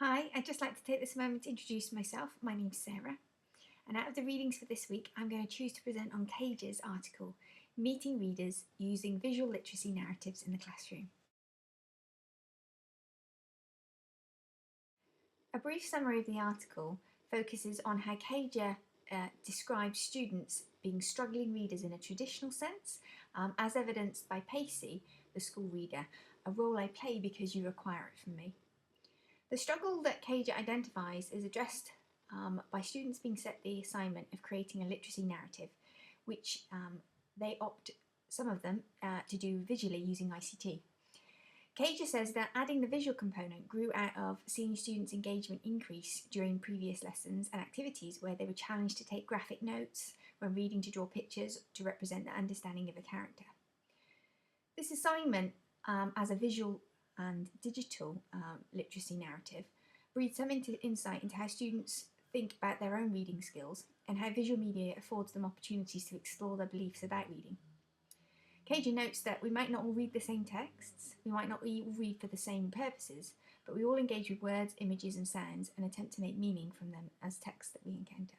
Hi, I'd just like to take this moment to introduce myself. My name's Sarah, and out of the readings for this week, I'm going to choose to present on Cage's article, Meeting Readers Using Visual Literacy Narratives in the Classroom. A brief summary of the article focuses on how Cage describes students being struggling readers in a traditional sense, as evidenced by Pacey, the school reader, a role I play because you require it from me. The struggle that Cage identifies is addressed by students being set the assignment of creating a literacy narrative, which they opt, some of them, to do visually using ICT. Cage says that adding the visual component grew out of seeing students' engagement increase during previous lessons and activities where they were challenged to take graphic notes when reading, to draw pictures to represent the understanding of a character. This assignment as a visual and digital literacy narrative breeds some insight into how students think about their own reading skills and how visual media affords them opportunities to explore their beliefs about reading. Cage notes that we might not all read the same texts, we might not all read for the same purposes, but we all engage with words, images and sounds and attempt to make meaning from them as texts that we encounter.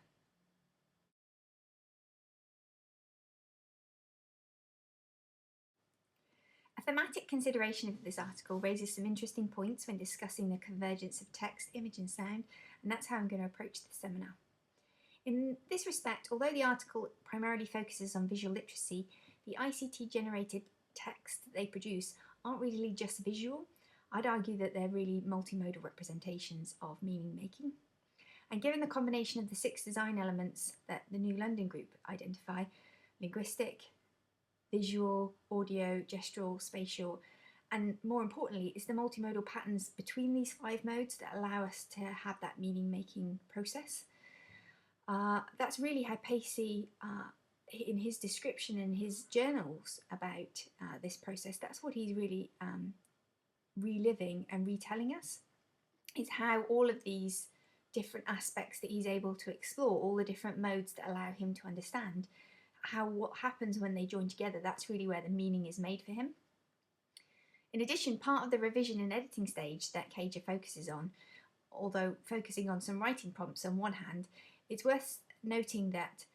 A thematic consideration of this article raises some interesting points when discussing the convergence of text, image and sound, and that's how I'm going to approach this seminar. In this respect, although the article primarily focuses on visual literacy, the ICT-generated texts that they produce aren't really just visual. I'd argue that they're really multimodal representations of meaning making. And given the combination of the 6 design elements that the New London group identify, linguistic, visual, audio, gestural, spatial, and more importantly, it's the multimodal patterns between these 5 modes that allow us to have that meaning making process. That's really how Pacey, in his description in his journals about this process, that's what he's really reliving and retelling us, is how all of these different aspects that he's able to explore, all the different modes that allow him to understand what happens when they join together. That's really where the meaning is made for him. In addition, part of the revision and editing stage that Cage focuses on, although focusing on some writing prompts on one hand, it's worth noting that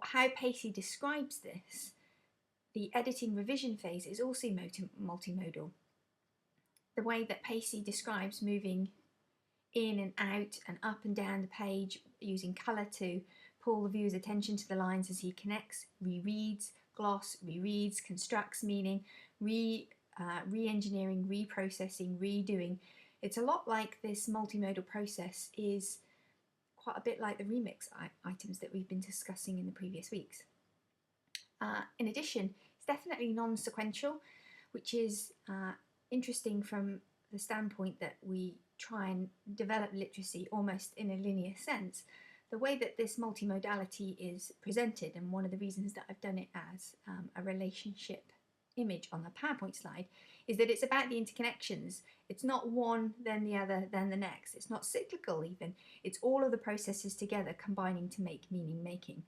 how Pacey describes this, the editing revision phase, is also multimodal. The way that Pacey describes moving in and out and up and down the page using colour to pull the viewer's attention to the lines as he connects, rereads, gloss, rereads, constructs meaning, re-engineering, reprocessing, redoing. It's a lot like this multimodal process is quite a bit like the remix items that we've been discussing in the previous weeks. In addition, it's definitely non-sequential, which is interesting from the standpoint that we try and develop literacy almost in a linear sense. The way that this multimodality is presented, and one of the reasons that I've done it as a relationship image on the PowerPoint slide, is that it's about the interconnections. It's not one, then the other, then the next. It's not cyclical even. It's all of the processes together combining to make meaning making.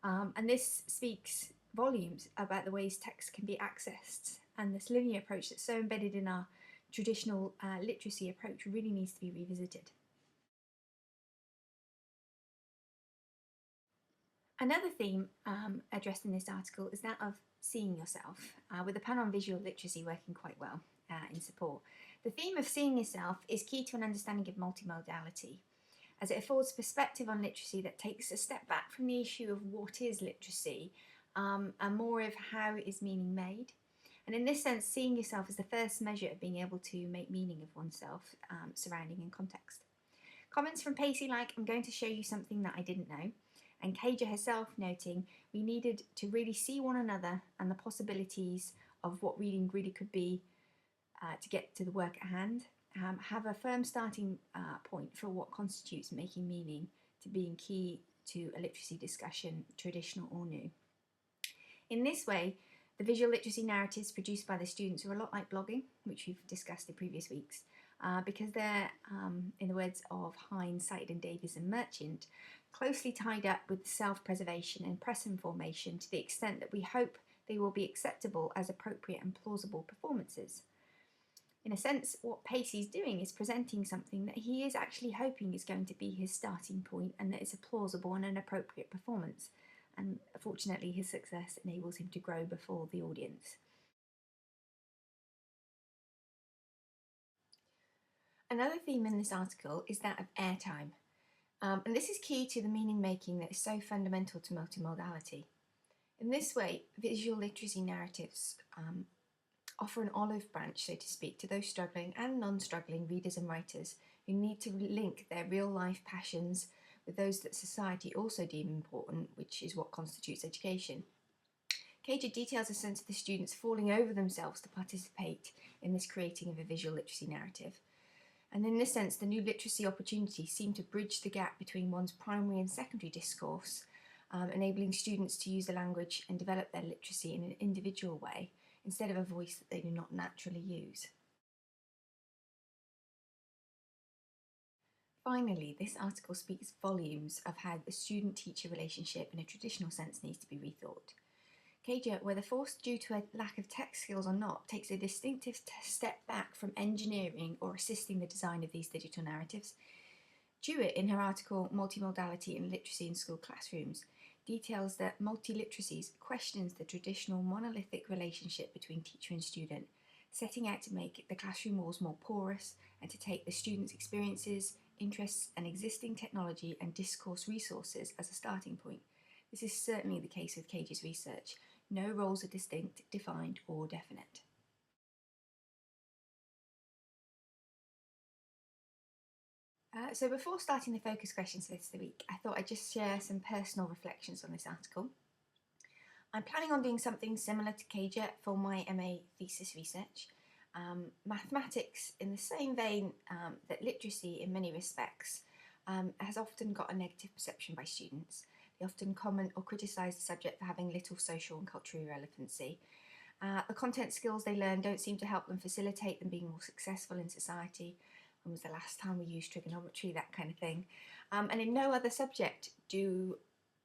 And this speaks volumes about the ways text can be accessed, and this linear approach that's so embedded in our traditional literacy approach really needs to be revisited. Another theme addressed in this article is that of seeing yourself, with the pan on visual literacy working quite well in support. The theme of seeing yourself is key to an understanding of multimodality, as it affords perspective on literacy that takes a step back from the issue of what is literacy and more of how is meaning made. And in this sense, seeing yourself is the first measure of being able to make meaning of oneself, surrounding and context. Comments from Pacey like, I'm going to show you something that I didn't know, and Cager herself noting we needed to really see one another and the possibilities of what reading really could be to get to the work at hand, have a firm starting point for what constitutes making meaning to being key to a literacy discussion, traditional or new. In this way, the visual literacy narratives produced by the students are a lot like blogging, which we've discussed in previous weeks, because they're, in the words of Hines, Said, Davies and Merchant, closely tied up with self-preservation and press information to the extent that we hope they will be acceptable as appropriate and plausible performances. In a sense, what Pacey's doing is presenting something that he is actually hoping is going to be his starting point and that it's a plausible and an appropriate performance. And fortunately, his success enables him to grow before the audience. Another theme in this article is that of airtime. And this is key to the meaning making that is so fundamental to multimodality. In this way, visual literacy narratives offer an olive branch, so to speak, to those struggling and non-struggling readers and writers who need to link their real-life passions with those that society also deem important, which is what constitutes education. Cager details a sense of the students falling over themselves to participate in this creating of a visual literacy narrative. And in this sense, the new literacy opportunities seem to bridge the gap between one's primary and secondary discourse, enabling students to use the language and develop their literacy in an individual way, instead of a voice that they do not naturally use. Finally, this article speaks volumes of how the student-teacher relationship in a traditional sense needs to be rethought. Cager, whether forced due to a lack of tech skills or not, takes a distinctive step back from engineering or assisting the design of these digital narratives. Jewett, in her article Multimodality and Literacy in School Classrooms, details that multiliteracies questions the traditional monolithic relationship between teacher and student, setting out to make the classroom walls more porous and to take the students' experiences, interests and existing technology and discourse resources as a starting point. This is certainly the case with Cage's research. No roles are distinct, defined or definite. So before starting the focus questions for this week, I thought I'd just share some personal reflections on this article. I'm planning on doing something similar to Cager for my MA thesis research. Mathematics, in the same vein that literacy in many respects, has often got a negative perception by students. They often comment or criticise the subject for having little social and cultural relevancy. The content skills they learn don't seem to help them facilitate them being more successful in society. When was the last time we used trigonometry, that kind of thing. And in no other subject do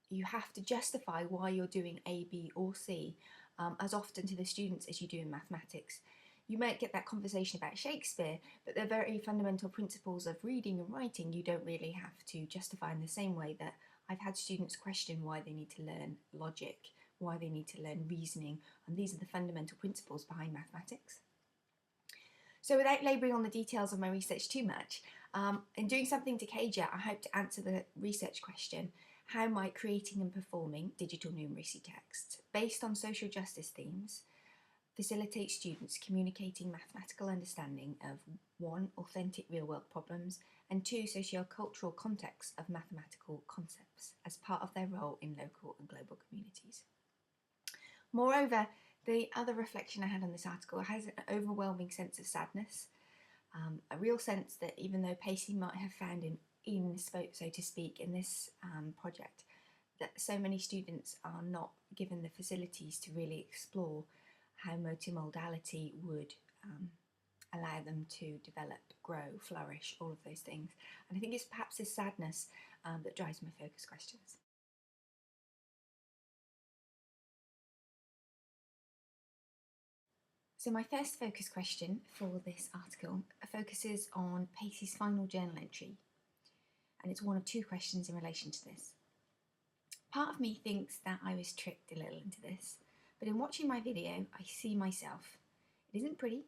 you have to justify why you're doing A, B or C as often to the students as you do in mathematics. You might get that conversation about Shakespeare, but the very fundamental principles of reading and writing you don't really have to justify in the same way that I've had students question why they need to learn logic, why they need to learn reasoning, and these are the fundamental principles behind mathematics. So without labouring on the details of my research too much, in doing something to Cager, I hope to answer the research question, how might creating and performing digital numeracy texts based on social justice themes facilitate students communicating mathematical understanding of 1, authentic real-world problems, and 2, socio-cultural contexts of mathematical concepts as part of their role in local and global communities. Moreover, the other reflection I had on this article has an overwhelming sense of sadness, a real sense that even though Pacey might have found an in, so to speak, in this project, that so many students are not given the facilities to really explore how multimodality would allow them to develop, grow, flourish, all of those things. And I think it's perhaps this sadness that drives my focus questions. So my first focus question for this article focuses on Pacey's final journal entry, and it's one of 2 questions in relation to this. Part of me thinks that I was tricked a little into this, but in watching my video I see myself. It isn't pretty,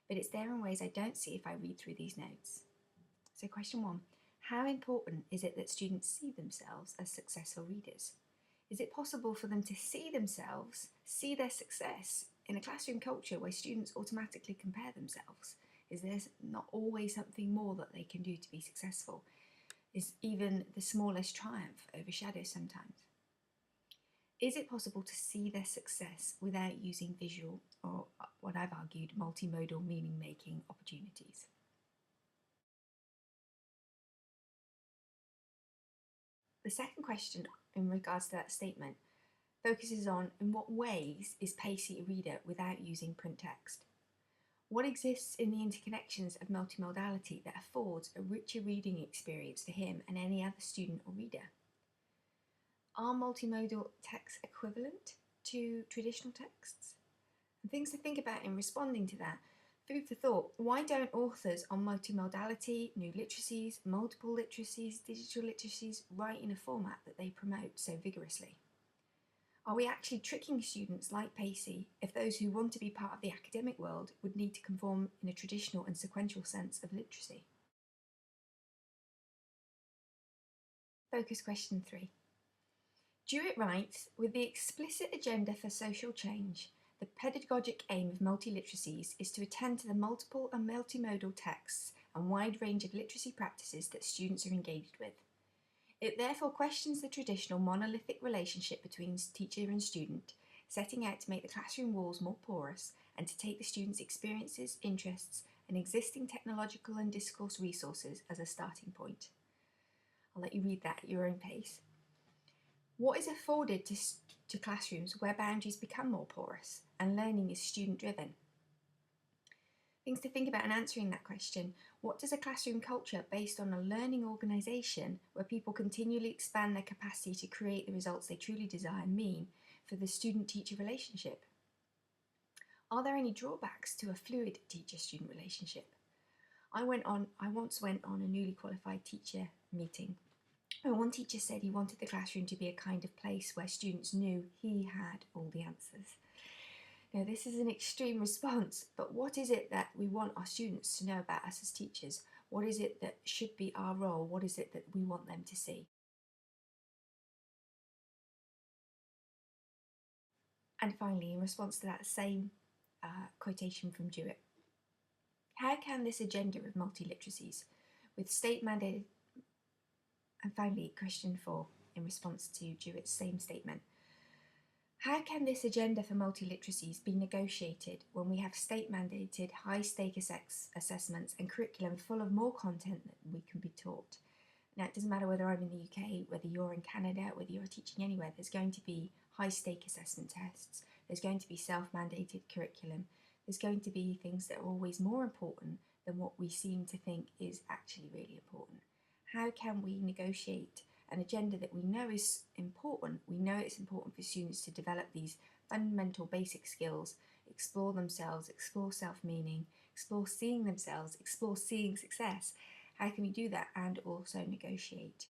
but it's there in ways I don't see if I read through these notes. So question 1, how important is it that students see themselves as successful readers? Is it possible for them to see themselves, see their success in a classroom culture where students automatically compare themselves? Is there not always something more that they can do to be successful? Is even the smallest triumph overshadowed sometimes? Is it possible to see their success without using visual or, what I've argued, multimodal meaning-making opportunities? The second question in regards to that statement focuses on in what ways is Pacey a reader without using print text? What exists in the interconnections of multimodality that affords a richer reading experience for him and any other student or reader? Are multimodal texts equivalent to traditional texts? And things to think about in responding to that. Food for thought. Why don't authors on multimodality, new literacies, multiple literacies, digital literacies write in a format that they promote so vigorously? Are we actually tricking students like Pacey if those who want to be part of the academic world would need to conform in a traditional and sequential sense of literacy? Focus question 3. Jewett writes, with the explicit agenda for social change, the pedagogic aim of multiliteracies is to attend to the multiple and multimodal texts and wide range of literacy practices that students are engaged with. It therefore questions the traditional monolithic relationship between teacher and student, setting out to make the classroom walls more porous and to take the students' experiences, interests, and existing technological and discourse resources as a starting point. I'll let you read that at your own pace. What is afforded to classrooms where boundaries become more porous and learning is student-driven? Things to think about in answering that question. What does a classroom culture based on a learning organisation where people continually expand their capacity to create the results they truly desire mean for the student-teacher relationship? Are there any drawbacks to a fluid teacher-student relationship? I once went on a newly qualified teacher meeting. And one teacher said he wanted the classroom to be a kind of place where students knew he had all the answers. Now, this is an extreme response, but what is it that we want our students to know about us as teachers? What is it that should be our role? What is it that we want them to see? And finally, in response to that same quotation from Jewett, how can this agenda of multiliteracies with state mandated, and finally, question 4, in response to Jewett's same statement, how can this agenda for multiliteracies be negotiated when we have state-mandated high-stake assessments and curriculum full of more content that we can be taught? Now, it doesn't matter whether I'm in the UK, whether you're in Canada, whether you're teaching anywhere, there's going to be high-stake assessment tests, there's going to be self-mandated curriculum, there's going to be things that are always more important than what we seem to think is actually really important. How can we negotiate an agenda that we know is important? We know it's important for students to develop these fundamental basic skills, explore themselves, explore self-meaning, explore seeing themselves, explore seeing success. How can we do that and also negotiate